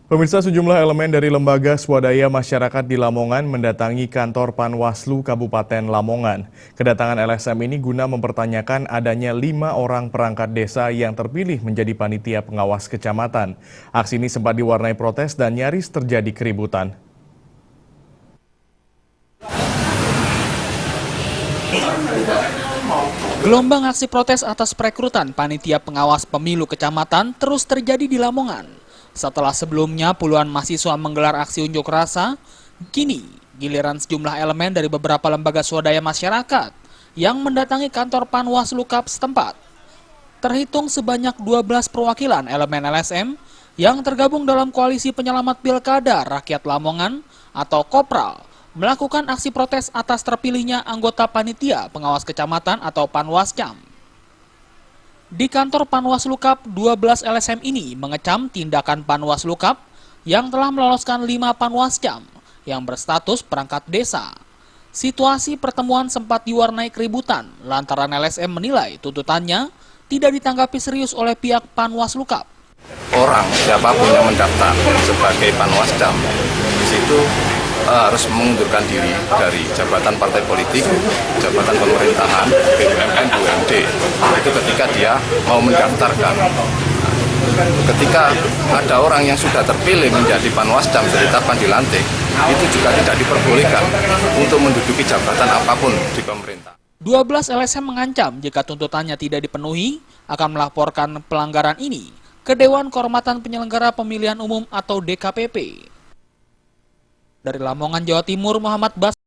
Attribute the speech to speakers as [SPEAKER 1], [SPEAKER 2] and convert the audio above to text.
[SPEAKER 1] Pemirsa, sejumlah elemen dari lembaga swadaya masyarakat di Lamongan mendatangi kantor Panwaslu Kabupaten Lamongan. Kedatangan LSM ini guna mempertanyakan adanya 5 orang perangkat desa yang terpilih menjadi panitia pengawas kecamatan. Aksi ini sempat diwarnai protes dan nyaris terjadi keributan.
[SPEAKER 2] Gelombang aksi protes atas perekrutan panitia pengawas pemilu kecamatan terus terjadi di Lamongan. Setelah sebelumnya puluhan mahasiswa menggelar aksi unjuk rasa, kini giliran sejumlah elemen dari beberapa lembaga swadaya masyarakat yang mendatangi kantor Panwaslu Kap setempat. Terhitung sebanyak 12 perwakilan elemen LSM yang tergabung dalam Koalisi Penyelamat Pilkada Rakyat Lamongan atau Kopral melakukan aksi protes atas terpilihnya anggota panitia pengawas kecamatan atau Panwascam. Di kantor Panwaslu Kap, 12 LSM ini mengecam tindakan Panwaslu Kap yang telah meloloskan 5 Panwascam yang berstatus perangkat desa. Situasi pertemuan sempat diwarnai keributan lantaran LSM menilai tuntutannya tidak ditanggapi serius oleh pihak Panwaslu Kap.
[SPEAKER 3] Orang siapapun yang mendaftar sebagai Panwascam di situ harus mengundurkan diri dari jabatan partai politik, jabatan pemerintahan, BUMN, BUMD. Itu ketika dia mau mendaftarkan. Ketika ada orang yang sudah terpilih menjadi Panwascam ditetapkan dilantik, itu juga tidak diperbolehkan untuk menduduki jabatan apapun di pemerintah.
[SPEAKER 2] 12 LSM mengancam jika tuntutannya tidak dipenuhi akan melaporkan pelanggaran ini ke Dewan Kehormatan Penyelenggara Pemilihan Umum atau DKPP. Dari Lamongan, Jawa Timur, Muhammad Bas.